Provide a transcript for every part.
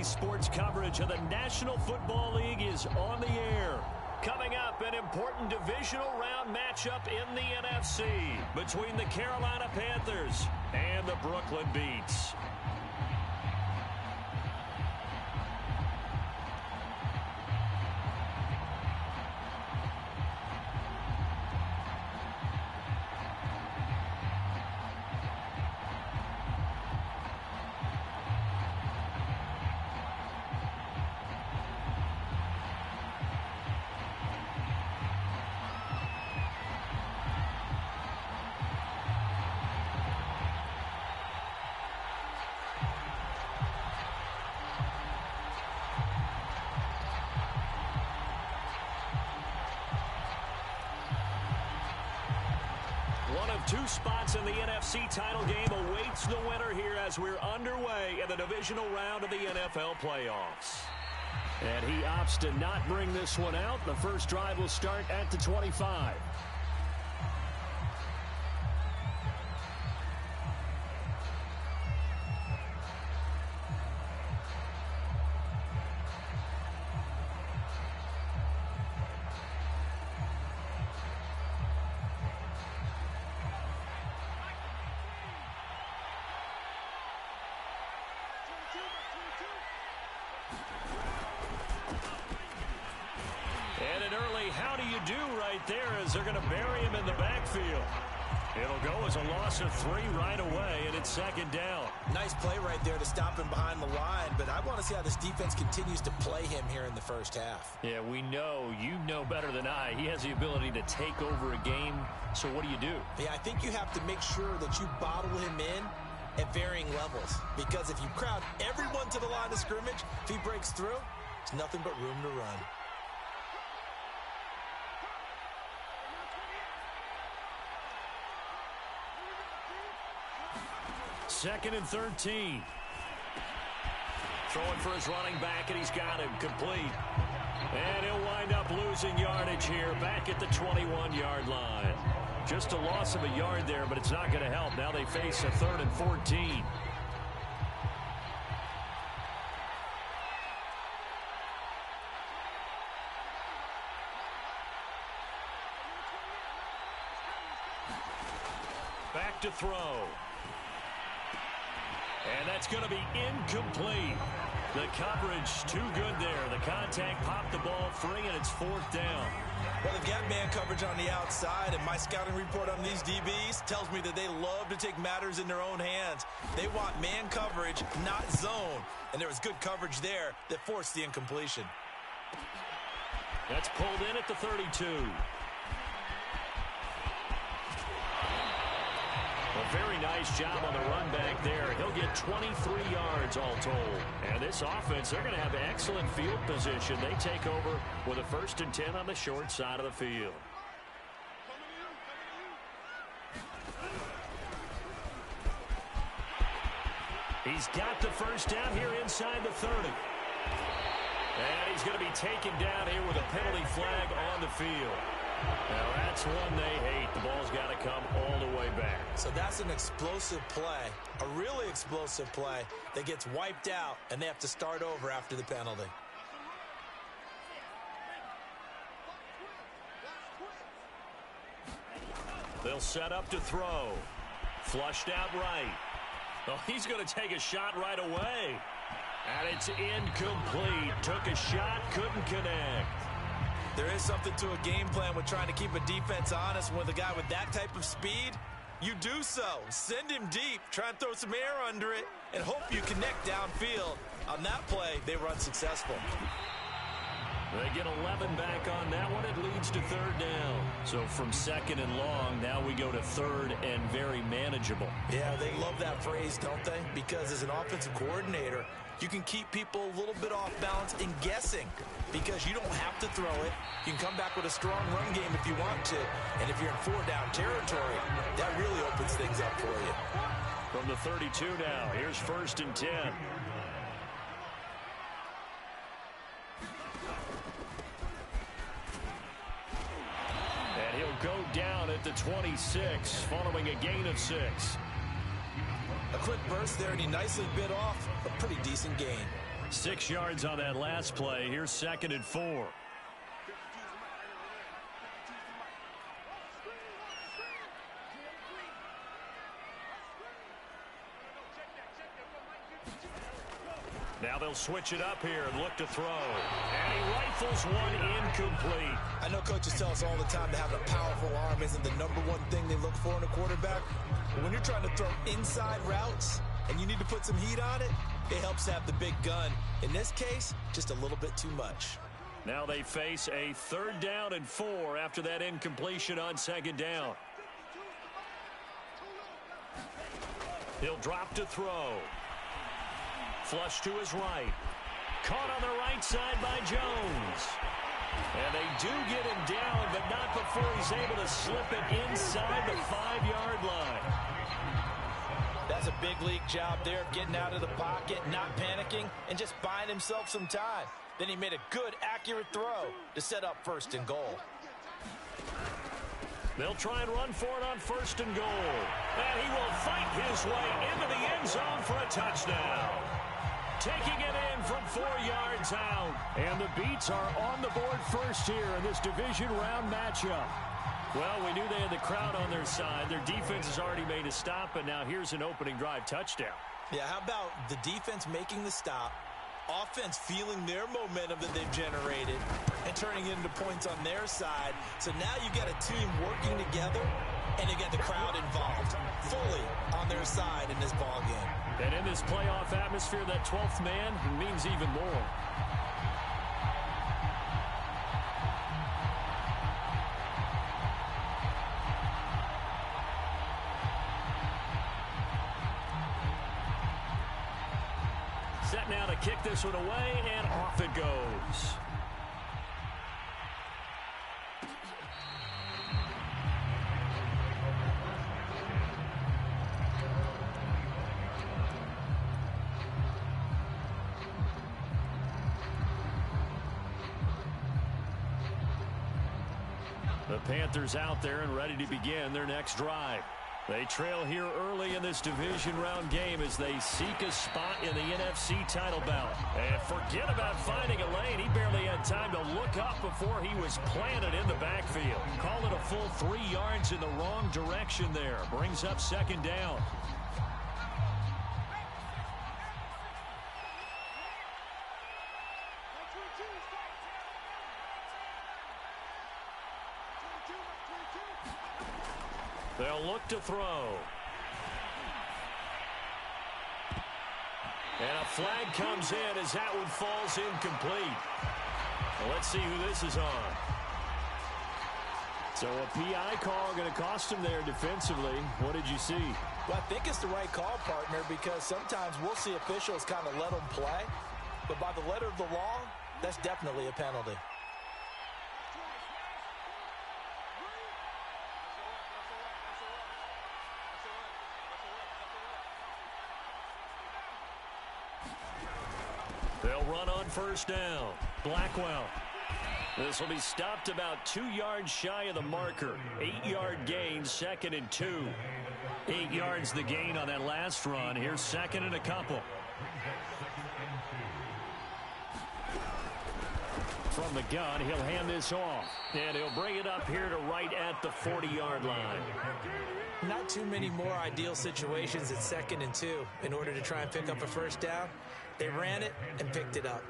sports coverage of the National Football League is on the air. Coming up, an important divisional round matchup in the NFC between the Carolina Panthers and the Brooklyn Beats. One of two spots in the NFC title game awaits the winner here as we're underway in the divisional round of the NFL playoffs. And he opts to not bring this one out. The first drive will start at the 25. And an early how do you do right there as they're going to bury him in the backfield. It'll go as a loss of 3 right away, and it's second down. Nice play right there to stop him behind the line, but I want to see how this defense continues to play him here in the first half. Yeah, we know, you know better than I, he has the ability to take over a game, so what do you do? Yeah, I think you have to make sure that you bottle him in at varying levels, because if you crowd everyone to the line of scrimmage, if he breaks through, it's nothing but room to run. Second and 13. Throwing for his running back, and he's got him complete. And he'll wind up losing yardage here back at the 21-yard line. Just a loss of a yard there, but it's not going to help. Now they face a 3rd and 14. Back to throw. And that's going to be incomplete. The coverage too good there. The contact popped the ball free, and it's 4th down. Well, they've got man coverage on the outside, and my scouting report on these DBs tells me that they love to take matters in their own hands. They want man coverage, not zone. And there was good coverage there that forced the incompletion. That's pulled in at the 32. A very nice job on the run back there. He'll get 23 yards all told. And this offense, they're going to have excellent field position. They take over with a 1st and 10 on the short side of the field. He's got the first down here inside the 30. And he's going to be taken down here with a penalty flag on the field. Now that's one they hate. The ball's got to come all the way back. So that's an explosive play, a really explosive play that gets wiped out, and they have to start over after the penalty. They'll set up to throw. Flushed out right. Oh, he's going to take a shot right away. And it's incomplete. Took a shot, couldn't connect. There is something to a game plan with trying to keep a defense honest. With a guy with that type of speed, you do so. Send him deep, try and throw some air under it, and hope you connect downfield. On that play, they were unsuccessful. They get 11 back on that one. It leads to 3rd down. So from 2nd and long, now we go to 3rd and very manageable. Yeah, they love that phrase, don't they? Because as an offensive coordinator, you can keep people a little bit off balance and guessing because you don't have to throw it. You can come back with a strong run game if you want to. And if you're in 4-down territory, that really opens things up for you. From the 32 now, here's 1st and 10. And he'll go down at the 26 following a gain of 6. A quick burst there, and he nicely bit off a pretty decent gain. 6 yards on that last play. Here's 2nd and 4. Now they'll switch it up here and look to throw. And he rifles one incomplete. I know coaches tell us all the time that having a powerful arm isn't the number one thing they look for in a quarterback. But when you're trying to throw inside routes and you need to put some heat on it, it helps to have the big gun. In this case, just a little bit too much. Now they face a 3rd down and 4 after that incompletion on 2nd down. He'll drop to throw. Flush to his right. Caught on the right side by Jones. And they do get him down, but not before he's able to slip it inside the 5-yard line. That's a big league job there of getting out of the pocket, not panicking, and just buying himself some time. Then he made a good, accurate throw to set up 1st and goal. They'll try and run for it on 1st and goal. And he will fight his way into the end zone for a touchdown. Taking it in from 4 yards out. And the Beats are on the board first here in this division round matchup. Well, we knew they had the crowd on their side. Their defense has already made a stop, and now here's an opening drive touchdown. Yeah, how about the defense making the stop, offense feeling their momentum that they've generated, and turning it into points on their side. So now you got a team working together, and you got the crowd involved, fully on their side in this ball game. And in this playoff atmosphere, that 12th man means even more. Set now to kick this one away, and off it goes. The Panthers out there and ready to begin their next drive. They trail here early in this division round game as they seek a spot in the NFC title bout. And forget about finding a lane. He barely had time to look up before he was planted in the backfield. Call it a full 3 yards in the wrong direction there. Brings up 2nd down. They'll look to throw. And a flag comes in as that one falls incomplete. Well, let's see who this is on. So a PI call going to cost him there defensively. What did you see? Well, I think it's the right call, partner, because sometimes we'll see officials kind of let them play. But by the letter of the law, that's definitely a penalty. They'll run on 1st down. Blackwell. This will be stopped about 2 yards shy of the marker. 8-yard gain, 2nd and 2. 8 yards the gain on that last run. Here's 2nd and a couple. From the gun, he'll hand this off. And he'll bring it up here to right at the 40-yard line. Not too many more ideal situations at 2nd and 2 in order to try and pick up a 1st down. They ran it and picked it up.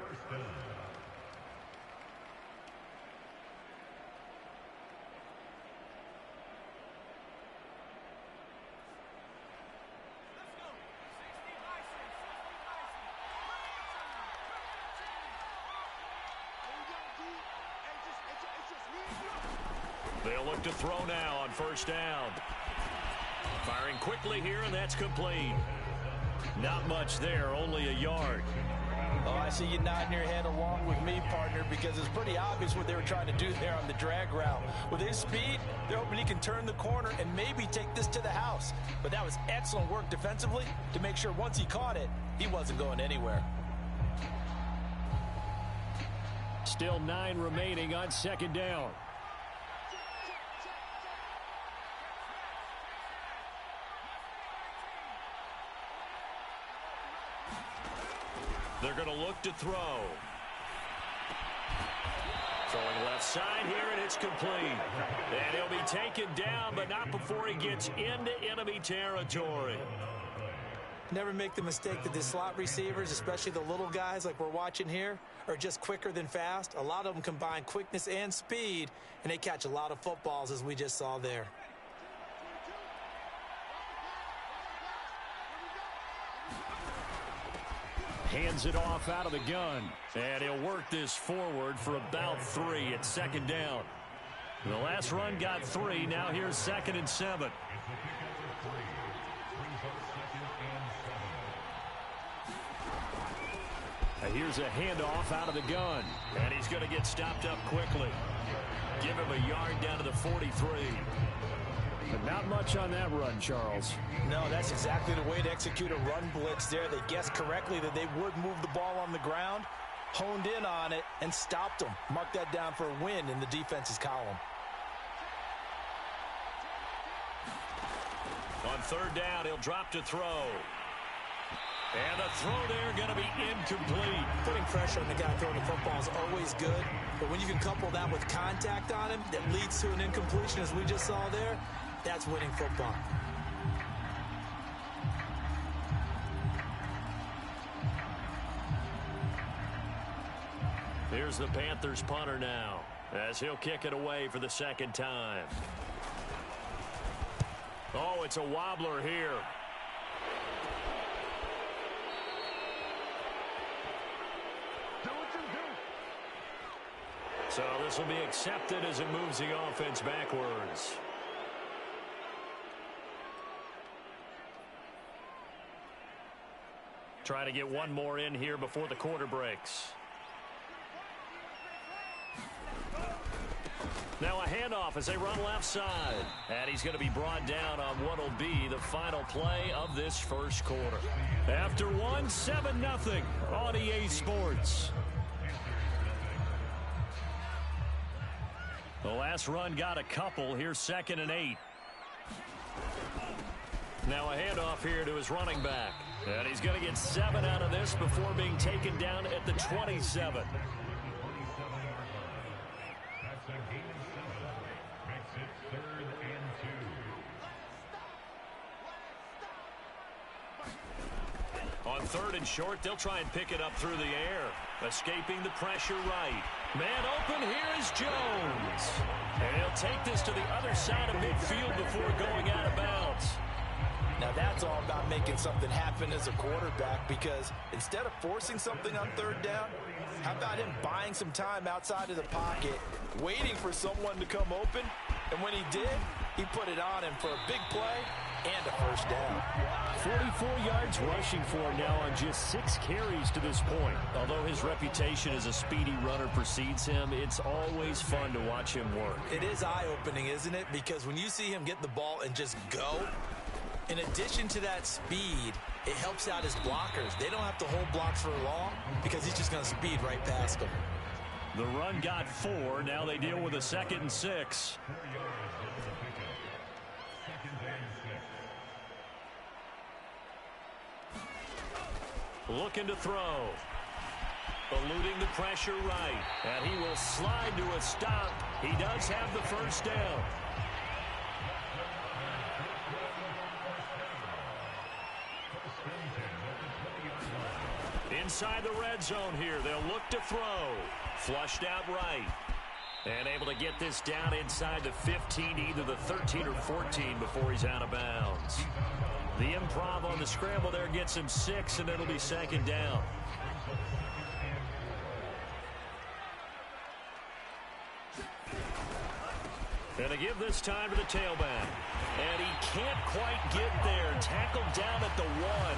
They'll look to throw now on 1st down. Firing quickly here, and that's complete. Not much there, only a yard. Oh, I see you nodding your head along with me, partner, because it's pretty obvious what they were trying to do there on the drag route. With his speed, they're hoping he can turn the corner and maybe take this to the house. But that was excellent work defensively to make sure once he caught it, he wasn't going anywhere. Still 9 remaining on 2nd down. They're going to look to throw. Throwing left side here, and it's complete. And he'll be taken down, but not before he gets into enemy territory. Never make the mistake that the slot receivers, especially the little guys like we're watching here, are just quicker than fast. A lot of them combine quickness and speed, and they catch a lot of footballs, as we just saw there. Hands it off out of the gun. And he'll work this forward for about 3. It's second down. The last run got 3. Now here's 2nd and 7. And here's a handoff out of the gun. And he's going to get stopped up quickly. Give him a yard down to the 43. But not much on that run, Charles. No, that's exactly the way to execute a run blitz there. They guessed correctly that they would move the ball on the ground, honed in on it, and stopped them. Mark that down for a win in the defense's column. On 3rd down, he'll drop to throw. And the throw there going to be incomplete. Putting pressure on the guy throwing the football is always good, but when you can couple that with contact on him that leads to an incompletion, as we just saw there, that's winning football. Here's the Panthers punter now, as he'll kick it away for the 2nd time. Oh, it's a wobbler here. So this will be accepted as it moves the offense backwards. Try to get one more in here before the quarter breaks. Now a handoff as they run left side. And he's going to be brought down on what will be the final play of this first quarter. After 7-0 on EA Sports. The last run got a couple. Here's 2nd and 8. Now a handoff here to his running back. And he's going to get 7 out of this before being taken down at the 27. On 3rd and short, they'll try and pick it up through the air. Escaping the pressure right. Man open, here is Jones. And he'll take this to the other side of midfield before going out of bounds. Now that's all about making something happen as a quarterback, because instead of forcing something on 3rd down, how about him buying some time outside of the pocket, waiting for someone to come open, and when he did, he put it on him for a big play and a 1st down. 44 yards rushing for him now on just 6 carries to this point. Although his reputation as a speedy runner precedes him, it's always fun to watch him work. It is eye-opening, isn't it? Because when you see him get the ball and just go, in addition to that speed, it helps out his blockers. They don't have to hold blocks for long because he's just going to speed right past them. The run got 4. Now they deal with a 2nd and 6. Looking to throw. Eluding the pressure right. And he will slide to a stop. He does have the 1st down. Inside the red zone here. They'll look to throw. Flushed out right. And able to get this down inside the 15, either the 13 or 14 before he's out of bounds. The improv on the scramble there gets him 6, and it'll be 2nd down. And to give this time to the tailback. And he can't quite get there. Tackled down at the 1.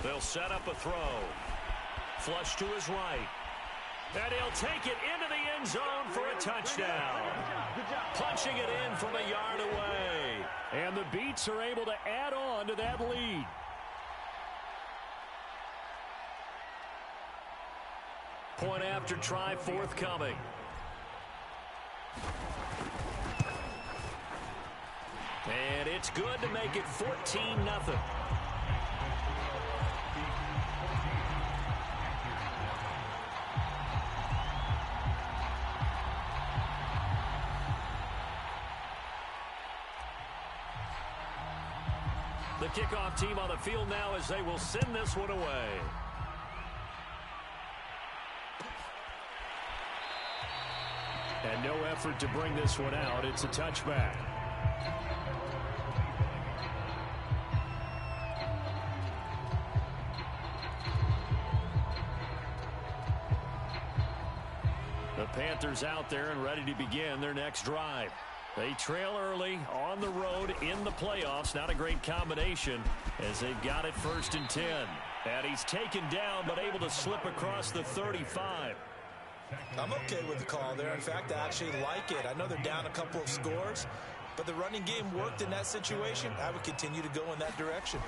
They'll set up a throw. Flush to his right. And he'll take it into the end zone for a touchdown. Punching it in from a yard away. And the Beats are able to add on to that lead. Point after try forthcoming. And it's good to make it 14-0. The kickoff team on the field now as they will send this one away. And no effort to bring this one out. It's a touchback. The Panthers out there and ready to begin their next drive. They trail early on the road in the playoffs. Not a great combination as they've got it 1st and 10. And he's taken down but able to slip across the 35. I'm okay with the call there. In fact, I actually like it. I know they're down a couple of scores, but the running game worked in that situation. I would continue to go in that direction.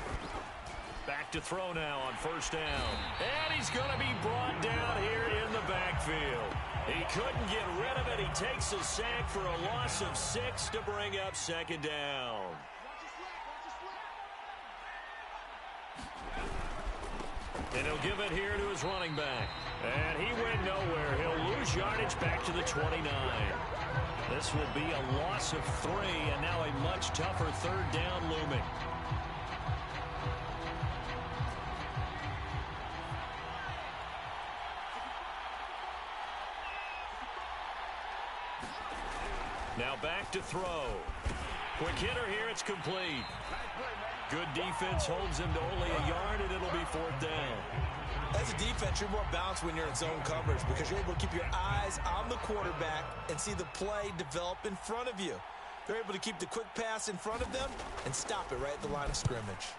Back to throw now on 1st down. And he's going to be brought down here in the backfield. He couldn't get rid of it. He takes a sack for a loss of 6 to bring up 2nd down. And he'll give it here to his running back. And he went nowhere. He'll lose yardage back to the 29. This will be a loss of 3, and now a much tougher 3rd down looming. Now back to throw. Quick hitter here. It's complete. Good defense holds him to only a yard, and it'll be 4th down. As a defense, you're more balanced when you're in zone coverage because you're able to keep your eyes on the quarterback and see the play develop in front of you. They're able to keep the quick pass in front of them and stop it right at the line of scrimmage.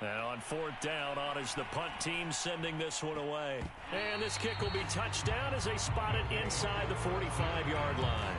Now on 4th down, on is the punt team sending this one away. And this kick will be touchdown as they spot it inside the 45-yard line.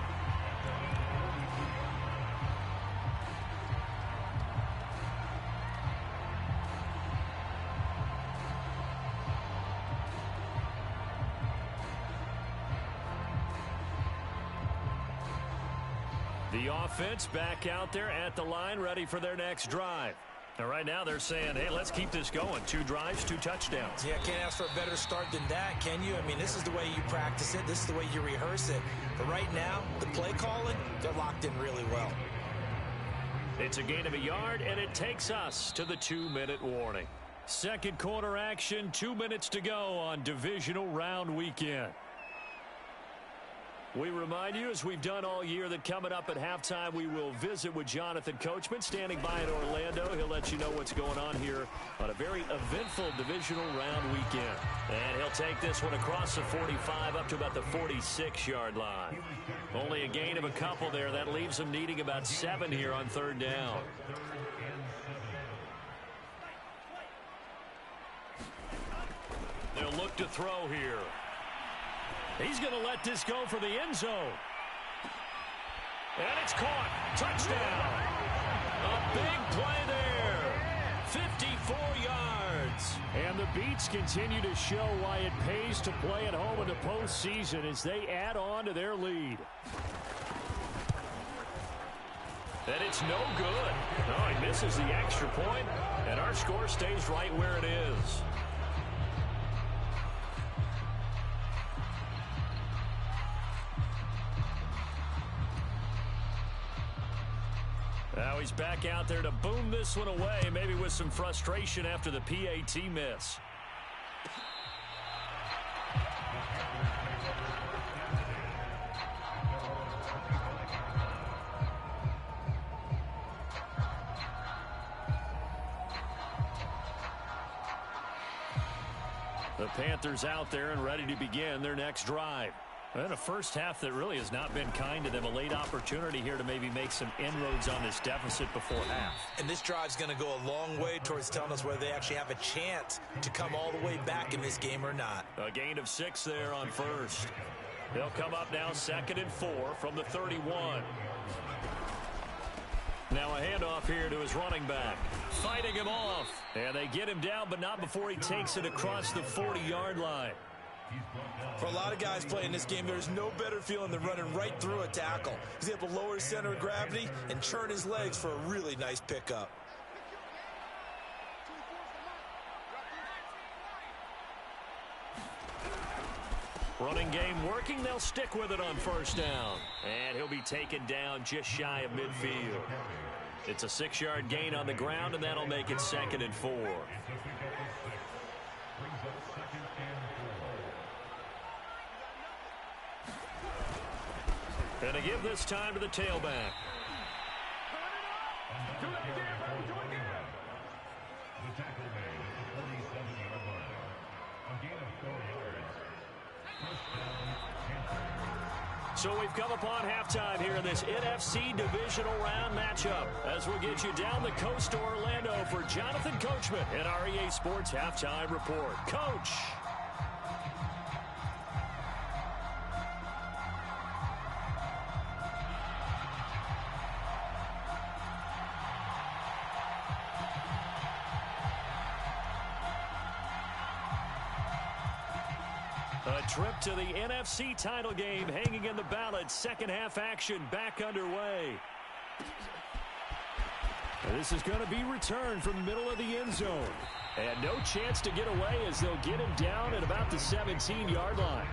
The offense back out there at the line, ready for their next drive. And right now they're saying, hey, let's keep this going. 2 drives, 2 touchdowns. Yeah, can't ask for a better start than that, can you? I mean, this is the way you practice it. This is the way you rehearse it. But right now, the play calling, they're locked in really well. It's a gain of a yard, and it takes us to the 2-minute warning. 2nd quarter action, 2 minutes to go on divisional round weekend. We remind you, as we've done all year, that coming up at halftime, we will visit with Jonathan Coachman, standing by in Orlando. He'll let you know what's going on here on a very eventful divisional round weekend. And he'll take this one across the 45 up to about the 46-yard line. Only a gain of a couple there. That leaves them needing about 7 here on 3rd down. They'll look to throw here. He's going to let this go for the end zone. And it's caught. Touchdown. A big play there. 54 yards. And the beats continue to show why it pays to play at home in the postseason as they add on to their lead. And it's no good. No, he misses the extra point, and our score stays right where it is. Now he's back out there to boom this one away, maybe with some frustration after the PAT miss. The Panthers out there and ready to begin their next drive. And a first half that really has not been kind to them. A late opportunity here to maybe make some inroads on this deficit before half. And this drive's going to go a long way towards telling us whether they actually have a chance to come all the way back in this game or not. A gain of 6 there on 1st. They'll come up now 2nd and 4 from the 31. Now a handoff here to his running back. Fighting him off. And they get him down, but not before he takes it across the 40-yard line. For a lot of guys playing this game, there's no better feeling than running right through a tackle. He's able to lower his center of gravity and churn his legs for a really nice pickup. Running game working. They'll stick with it on first down. And he'll be taken down just shy of midfield. It's a 6-yard gain on the ground, and that'll make it 2nd and 4. And to give this time to the tailback. So we've come upon halftime here in this NFC divisional round matchup as we'll get you down the coast to Orlando for Jonathan Coachman in our EA Sports Halftime Report. Coach. A trip to the NFC title game hanging in the balance. Second half action back underway. And this is going to be returned from the middle of the end zone. And no chance to get away as they'll get him down at about the 17-yard line.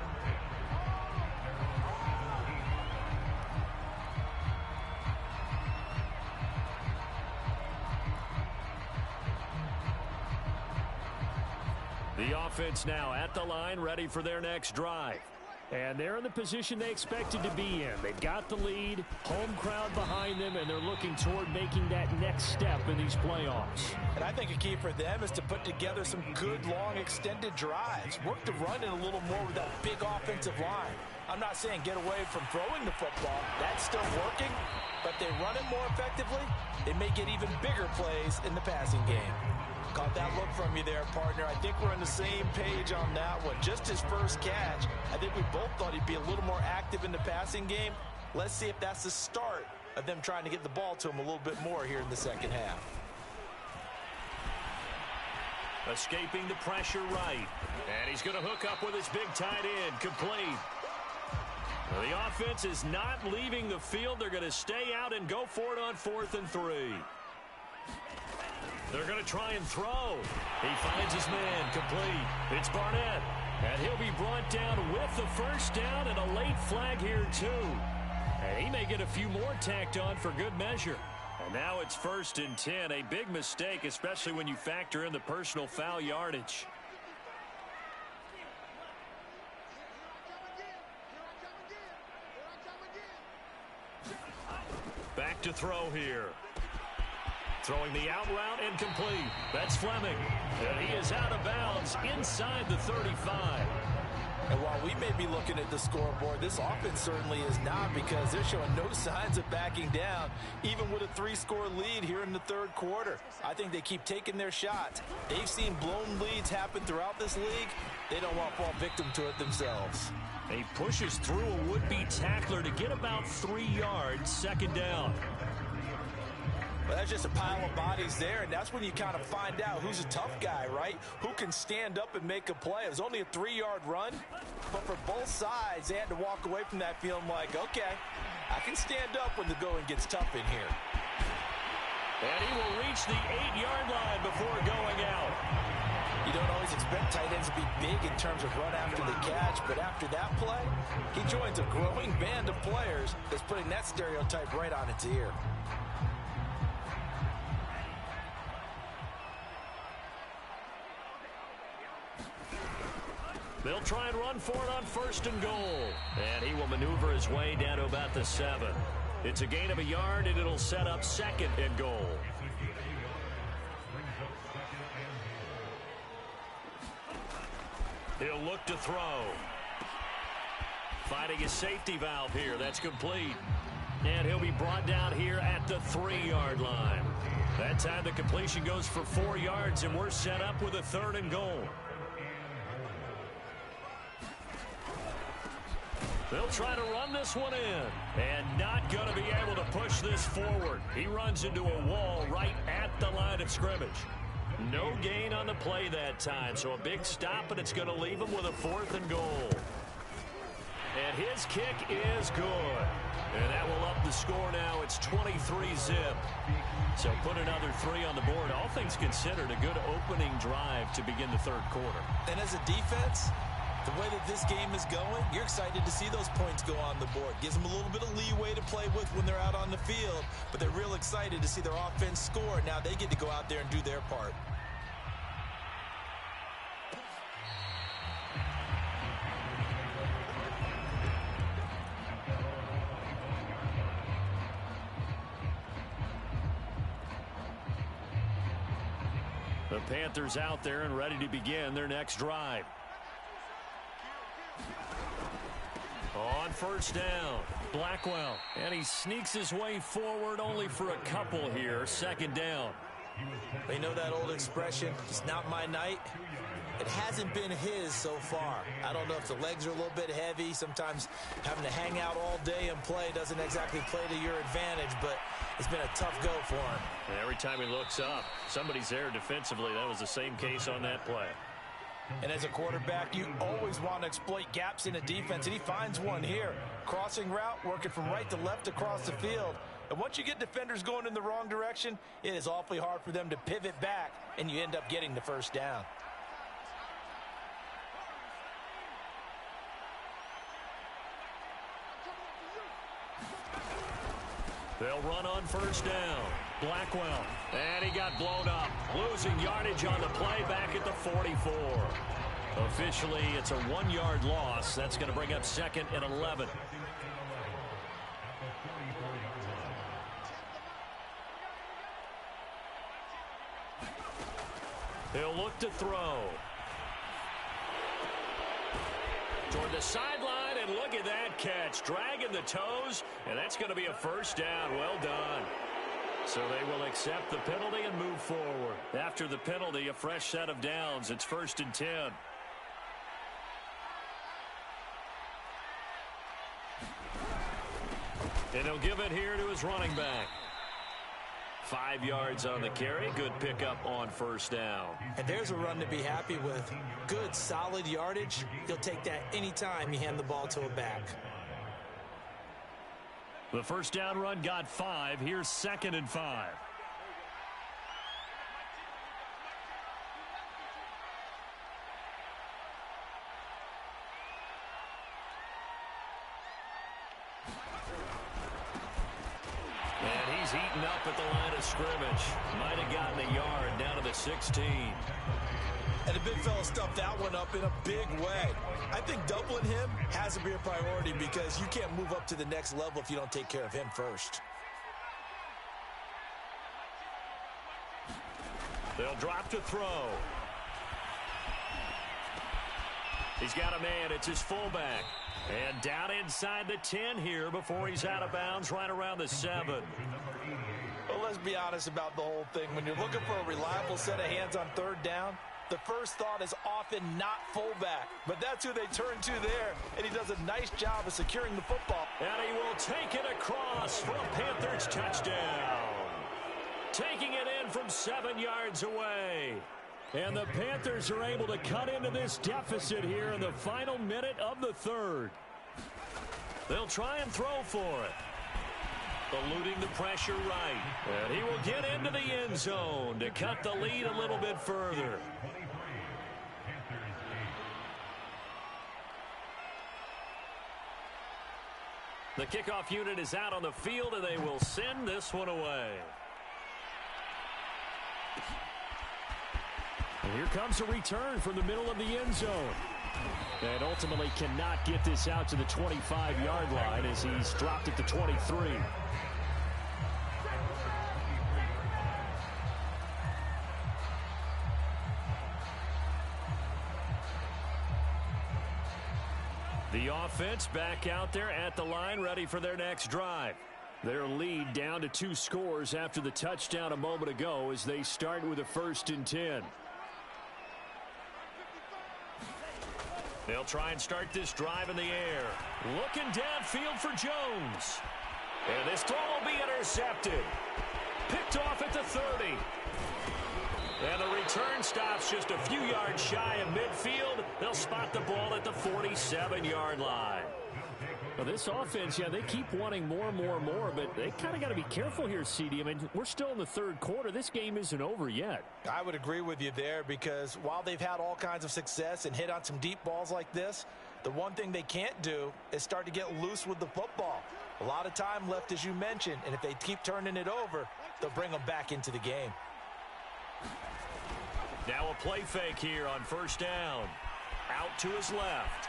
The offense now at the line, ready for their next drive. And they're in the position they expected to be in. They've got the lead, home crowd behind them, and they're looking toward making that next step in these playoffs. And I think a key for them is to put together some good, long, extended drives. Work the run in a little more with that big offensive line. I'm not saying get away from throwing the football. That's still working. But they run it more effectively, they may get even bigger plays in the passing game. Caught that look from you there, partner. I think we're on the same page on that one. Just his first catch. I think we both thought he'd be a little more active in the passing game. Let's see if that's the start of them trying to get the ball to him a little bit more here in the second half. Escaping the pressure right. And he's going to hook up with his big tight end. Complete. Well, the offense is not leaving the field. They're going to stay out and go for it on 4th and 3. They're going to try and throw. He finds his man. Complete. It's Barnett. And he'll be brought down with the first down and a late flag here, too. And he may get a few more tacked on for good measure. And now it's 1st and 10. A big mistake, especially when you factor in the personal foul yardage. Back to throw here. Throwing the out route and complete. That's Fleming. And he is out of bounds inside the 35. And while we may be looking at the scoreboard, this offense certainly is not, because they're showing no signs of backing down, even with a 3-score lead here in the third quarter. I think they keep taking their shots. They've seen blown leads happen throughout this league. They don't want to fall victim to it themselves. He pushes through a would-be tackler to get about 3 yards, second down. Well, that's just a pile of bodies there, and that's when you kind of find out who's a tough guy, right? Who can stand up and make a play. It was only a 3-yard run, but for both sides, they had to walk away from that feeling like, okay, I can stand up when the going gets tough in here. And he will reach the 8-yard line before going out. You don't always expect tight ends to be big in terms of run after the catch, but after that play, he joins a growing band of players that's putting that stereotype right on its ear. They'll try and run for it on 1st and goal. And he will maneuver his way down to about the 7. It's a gain of a yard, and it'll set up 2nd and goal. He'll look to throw. Finding his safety valve here. That's complete. And he'll be brought down here at the 3-yard line. That time the completion goes for 4 yards, and we're set up with a 3rd and goal. They'll try to run this one in, and not going to be able to push this forward. He runs into a wall right at the line of scrimmage. No gain on the play that time, so a big stop, and it's going to leave him with a 4th and goal. And his kick is good. And that will up the score now. It's 23-zip. So put another 3 on the board. All things considered, a good opening drive to begin the third quarter. And as a defense, the way that this game is going, you're excited to see those points go on the board. Gives them a little bit of leeway to play with when they're out on the field, but they're real excited to see their offense score. Now they get to go out there and do their part. The Panthers out there and ready to begin their next drive. On first down, Blackwell, and he sneaks his way forward only for a couple here. 2nd down. They know that old expression, it's not my night. It hasn't been his so far. I don't know if the legs are a little bit heavy. Sometimes having to hang out all day and play doesn't exactly play to your advantage, but it's been a tough go for him. And every time he looks up, somebody's there defensively. That was the same case on that play. And as a quarterback, you always want to exploit gaps in a defense, and he finds one here. Crossing route, working from right to left across the field. And once you get defenders going in the wrong direction, it is awfully hard for them to pivot back, and you end up getting the first down. They'll run on first down. Blackwell, and he got blown up. Losing yardage on the play back at the 44. Officially, it's a 1-yard loss. That's going to bring up 2nd and 11. He'll look to throw. Toward the sideline, and look at that catch. Dragging the toes, and that's going to be a first down. Well done. So they will accept the penalty and move forward. After the penalty, a fresh set of downs. It's 1st and 10. And he'll give it here to his running back. 5 yards on the carry. Good pickup on first down. And there's a run to be happy with. Good, solid yardage. He'll take that anytime you hand the ball to a back. The first down run got 5. Here's 2nd and 5. And he's eaten up at the line of scrimmage. Might have gotten a yard down to the 16. And the big fella stuffed that one up in a big way. I think doubling him has to be a priority because you can't move up to the next level if you don't take care of him first. They'll drop to throw. He's got a man. It's his fullback. And down inside the 10 here before he's out of bounds right around the 7. Well, let's be honest about the whole thing. When you're looking for a reliable set of hands on 3rd down, the first thought is often not fullback. But that's who they turn to there, and he does a nice job of securing the football. And he will take it across for a Panthers touchdown. Taking it in from 7 yards away. And the Panthers are able to cut into this deficit here in the final minute of the 3rd. They'll try and throw for it. Eluding the pressure right. And he will get into the end zone to cut the lead a little bit further. The kickoff unit is out on the field, and they will send this one away. And here comes a return from the middle of the end zone. And ultimately cannot get this out to the 25-yard line as he's dropped it to 23. The offense back out there at the line, ready for their next drive. Their lead down to 2 scores after the touchdown a moment ago as they start with a 1st and 10. They'll try and start this drive in the air. Looking downfield for Jones. And this throw will be intercepted. Picked off at the 30. And the return stops just a few yards shy of midfield. They'll spot the ball at the 47-yard line. Well, this offense, yeah, they keep wanting more, but they kind of got to be careful here, CD. I mean, we're still in the third quarter. This game isn't over yet. I would agree with you there because while they've had all kinds of success and hit on some deep balls like this, the one thing they can't do is start to get loose with the football. A lot of time left, as you mentioned, and if they keep turning it over, they'll bring them back into the game. Now a play fake here on first down. Out to his left.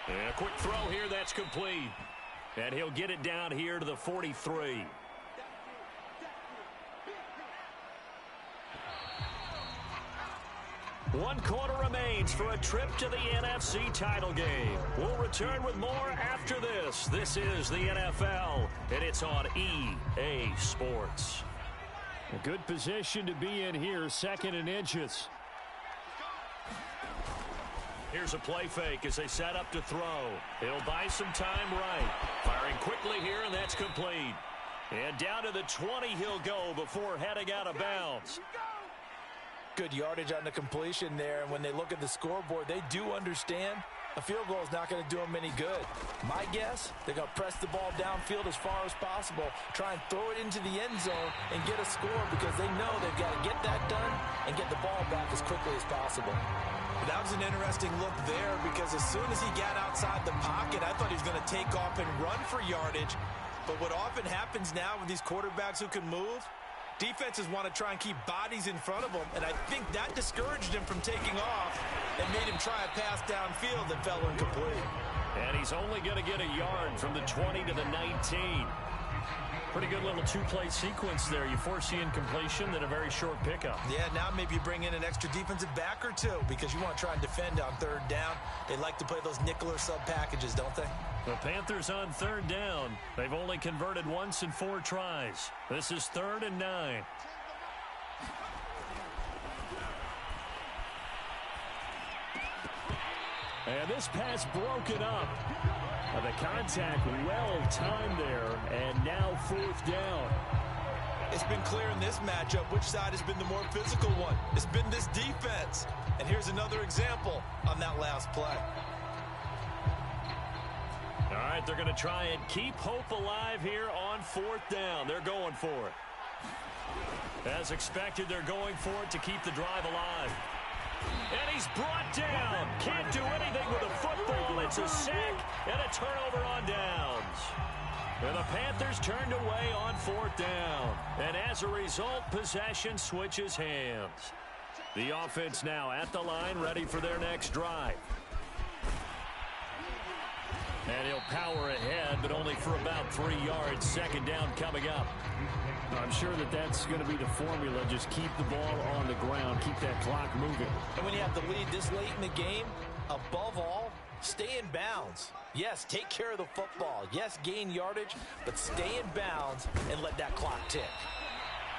And a quick throw here, that's complete. And he'll get it down here to the 43. One quarter remains for a trip to the NFC title game. We'll return with more after this. This is the NFL, and it's on EA Sports. A good position to be in here, 2nd and inches. Here's a play fake as they set up to throw. He'll buy some time right. Firing quickly here, and that's complete. And down to the 20 he'll go before heading out of bounds. Good yardage on the completion there, and when they look at the scoreboard, they do understand a field goal is not going to do them any good. My guess, they're going to press the ball downfield as far as possible, try and throw it into the end zone and get a score because they know they've got to get that done and get the ball back as quickly as possible. That was an interesting look there because as soon as he got outside the pocket, I thought he was going to take off and run for yardage. But what often happens now with these quarterbacks who can move, defenses want to try and keep bodies in front of them, and I think that discouraged him from taking off and made him try a pass downfield that fell incomplete. And he's only going to get a yard from the 20 to the 19. Pretty good little two-play sequence there. You force the incompletion, then a very short pickup. Yeah, now maybe you bring in an extra defensive back or two because you want to try and defend on 3rd down. They like to play those nickel or sub packages, don't they? The Panthers on 3rd down. They've only converted once in 4 tries. This is 3rd and 9. And this pass broken up. The contact well timed there, and now 4th down. It's been clear in this matchup which side has been the more physical one. It's been this defense. And here's another example on that last play. All right, they're going to try and keep hope alive here on 4th down. They're going for it. As expected, they're going for it to keep the drive alive. And he's brought down. Can't do anything with a football. It's a sack and a turnover on downs. And the Panthers turned away on 4th down. And as a result, possession switches hands. The offense now at the line, ready for their next drive. And he'll power ahead, but only for about 3 yards. 2nd down coming up. I'm sure that that's going to be the formula. Just keep the ball on the ground. Keep that clock moving. And when you have the lead this late in the game, above all, stay in bounds. Yes, take care of the football. Yes, gain yardage, but stay in bounds and let that clock tick.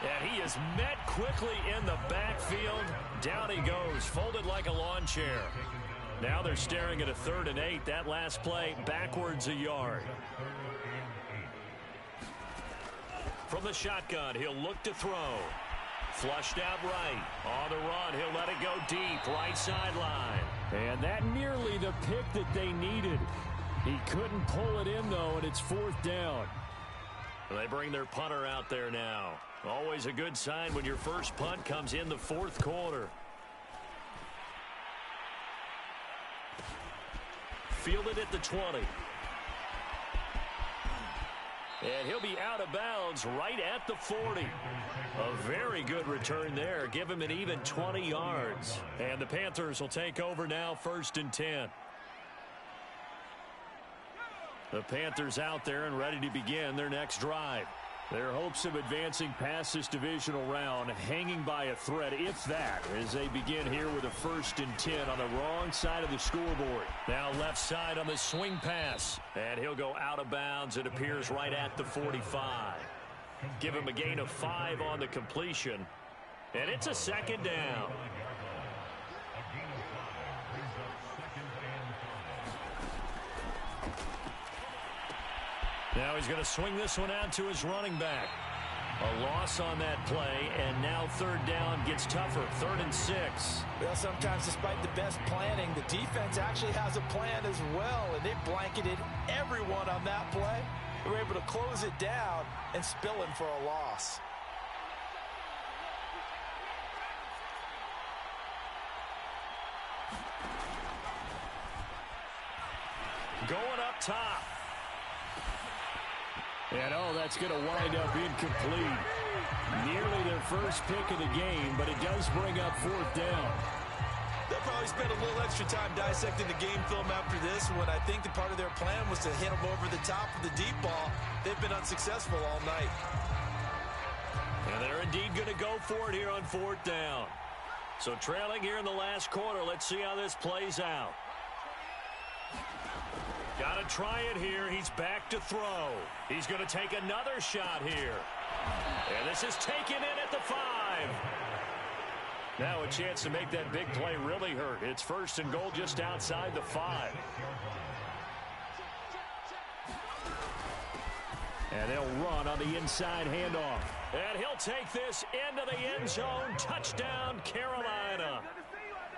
And he is met quickly in the backfield. Down he goes, folded like a lawn chair. Now they're staring at a 3rd and 8. That last play, backwards a yard. From the shotgun, he'll look to throw. Flushed out right. On the run, he'll let it go deep, right sideline. And that nearly the pick that they needed. He couldn't pull it in, though, and it's 4th down. They bring their punter out there now. Always a good sign when your first punt comes in the 4th quarter. Fielded at the 20. And he'll be out of bounds right at the 40. A very good return there. Give him an even 20 yards. And the Panthers will take over now, 1st and 10. The Panthers out there and ready to begin their next drive. Their hopes of advancing past this divisional round hanging by a thread, if that, as they begin here with a 1st and 10 on the wrong side of the scoreboard. Now left side on the swing pass. And he'll go out of bounds. It appears right at the 45. Give him a gain of 5 on the completion. And it's a 2nd down. Now he's going to swing this one out to his running back. A loss on that play, and now third down gets tougher. 3rd and 6. Well, sometimes despite the best planning, the defense actually has a plan as well, and they blanketed everyone on that play. They were able to close it down and spill it for a loss. Going up top. And, that's going to wind up incomplete. Nearly their first pick of the game, but it does bring up 4th down. They'll probably spend a little extra time dissecting the game film after this one. I think the part of their plan was to hit them over the top of the deep ball. They've been unsuccessful all night. And they're indeed going to go for it here on 4th down. So trailing here in the last quarter, let's see how this plays out. Got to try it here. He's back to throw. He's going to take another shot here. And this is taken in at the 5. Now a chance to make that big play really hurt. It's 1st and goal just outside the 5. And they'll run on the inside handoff. And he'll take this into the end zone. Touchdown, Carolina.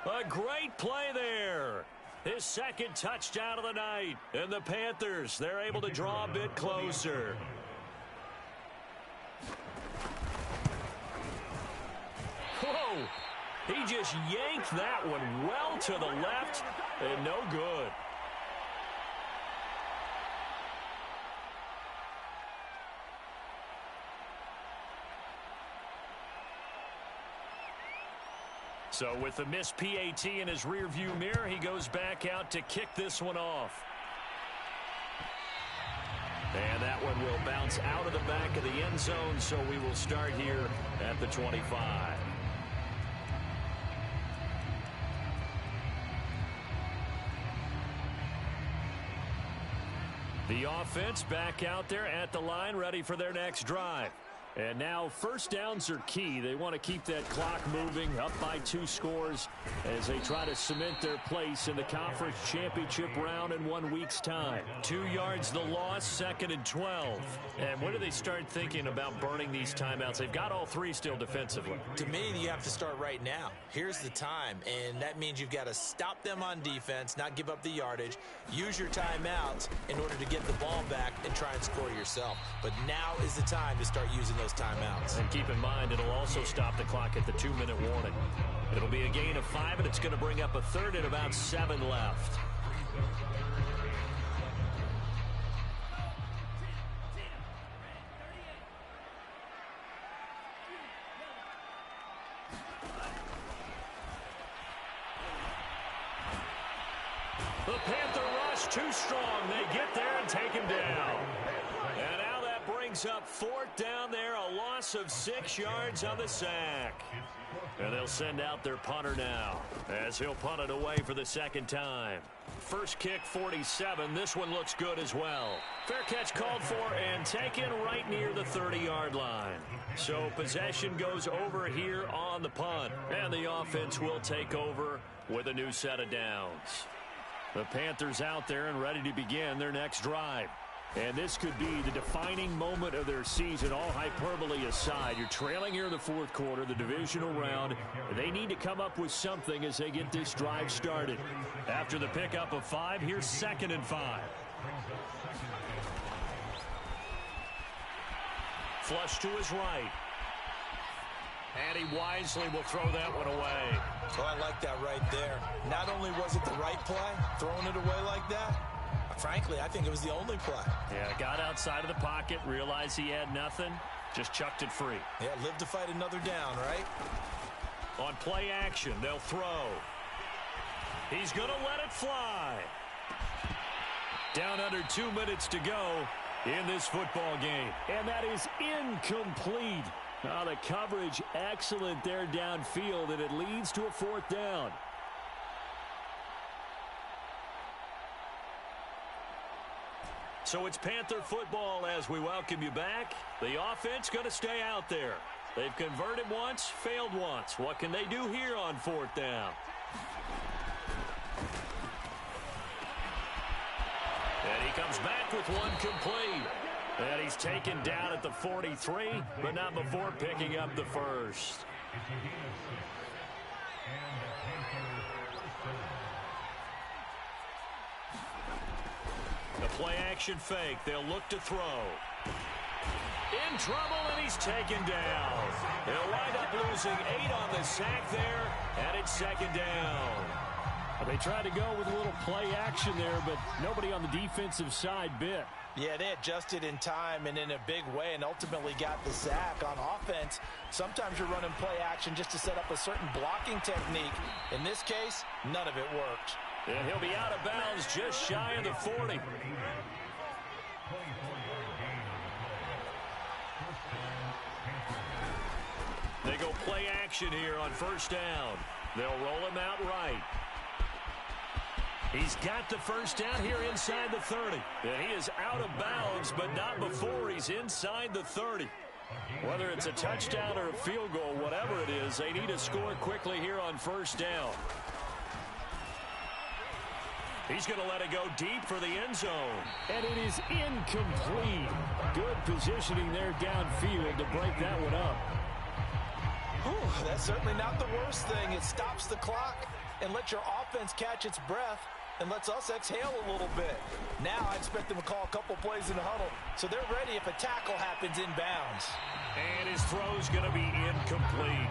A great play there. His 2nd touchdown of the night. And the Panthers, they're able to draw a bit closer. Whoa! He just yanked that one well to the left, and no good. So with the missed PAT in his rearview mirror, he goes back out to kick this one off. And that one will bounce out of the back of the end zone, so we will start here at the 25. The offense back out there at the line, ready for their next drive. And now first downs are key. They want to keep that clock moving, up by 2 scores as they try to cement their place in the conference championship round in 1 week's time. 2 yards the loss, 2nd and 12. And when do they start thinking about burning these timeouts? They've got all 3 still defensively. To me, you have to start right now. Here's the time, and that means you've got to stop them on defense, not give up the yardage, use your timeouts in order to get the ball back and try and score yourself. But now is the time to start using those timeouts. And keep in mind, it'll also stop the clock at the 2-minute warning. It'll be a gain of 5, and it's going to bring up a 3rd and about 7 left. The Panther rush too strong. They get there and take him down. And now that brings up 4th down there, a loss of 6 yards on the sack. And they'll send out their punter now as he'll punt it away for the 2nd time. First kick, 47. This one looks good as well. Fair catch called for and taken right near the 30-yard line. So possession goes over here on the punt. And the offense will take over with a new set of downs. The Panthers out there and ready to begin their next drive. And this could be the defining moment of their season, all hyperbole aside. You're trailing here in the 4th quarter, the divisional round. They need to come up with something as they get this drive started. After the pickup of 5, here's 2nd and 5. Flush to his right. And he wisely will throw that one away. Oh, I like that right there. Not only was it the right play, throwing it away like that, frankly, I think it was the only play. Yeah, got outside of the pocket, realized he had nothing, just chucked it free. Yeah, live to fight another down, right? On play action, they'll throw. He's going to let it fly. Down under 2 minutes to go in this football game. And that is incomplete. Oh, the coverage excellent there downfield, and it leads to a 4th down. So it's Panther football as we welcome you back. The offense going to stay out there. They've converted once, failed once. What can they do here on 4th down? And he comes back with one complete. And he's taken down at the 43, but not before picking up the first. The play-action fake. They'll look to throw. In trouble, and he's taken down. He'll wind up losing 8 on the sack there, and it's second down. Well, they tried to go with a little play action there, but nobody on the defensive side bit. Yeah, they adjusted in time and in a big way and ultimately got the sack. On offense, sometimes you're running play action just to set up a certain blocking technique. In this case, none of it worked. And he'll be out of bounds just shy of the 40. They go play action here on first down. They'll roll him out right. He's got the first down here inside the 30. And he is out of bounds, but not before he's inside the 30. Whether it's a touchdown or a field goal, whatever it is, they need to score quickly here on first down. He's going to let it go deep for the end zone. And it is incomplete. Good positioning there downfield to break that one up. Whew, that's certainly not the worst thing. It stops the clock and lets your offense catch its breath and lets us exhale a little bit. Now I expect them to call a couple plays in the huddle, so they're ready if a tackle happens inbounds. And his throw's going to be incomplete.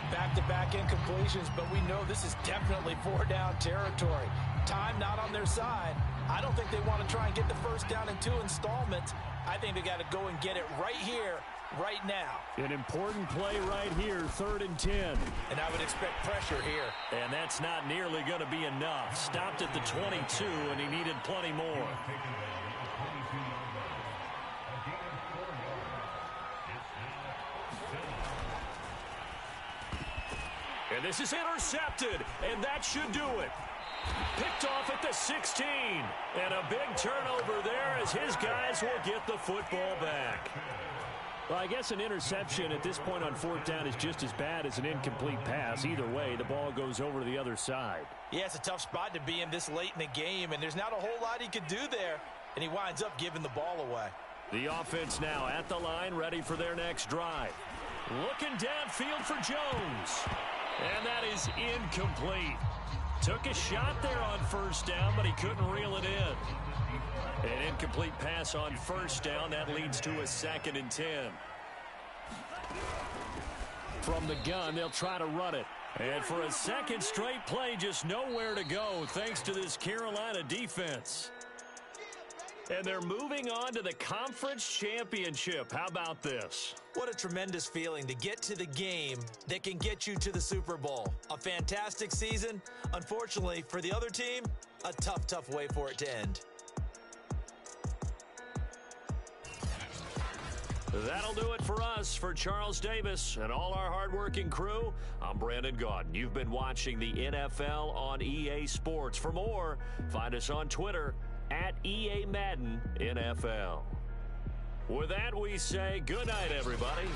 Back-to-back incompletions, but we know this is definitely 4-down territory. Time not on their side. I don't think they want to try and get the first down in 2 installments. I think they got to go and get it right here, right now. An important play right here, 3rd and 10. And I would expect pressure here. And that's not nearly going to be enough. Stopped at the 22, and he needed plenty more. And this is intercepted, and that should do it. Picked off at the 16. And a big turnover there as his guys will get the football back. Well, I guess an interception at this point on 4th down is just as bad as an incomplete pass. Either way, the ball goes over to the other side. Yeah, it's a tough spot to be in this late in the game, and there's not a whole lot he could do there, and he winds up giving the ball away. The offense now at the line, ready for their next drive. Looking downfield for Jones. And that is incomplete. Took a shot there on first down, but he couldn't reel it in. An incomplete pass on first down. That leads to a 2nd and 10. From the gun, they'll try to run it. And for a second straight play, just nowhere to go thanks to this Carolina defense. And they're moving on to the conference championship. How about this? What a tremendous feeling to get to the game that can get you to the Super Bowl. A fantastic season. Unfortunately, for the other team, a tough way for it to end. That'll do it for us. For Charles Davis and all our hardworking crew, I'm Brandon Gaudin. You've been watching the NFL on EA Sports. For more, find us on Twitter at EA Madden NFL. With that, we say good night, everybody.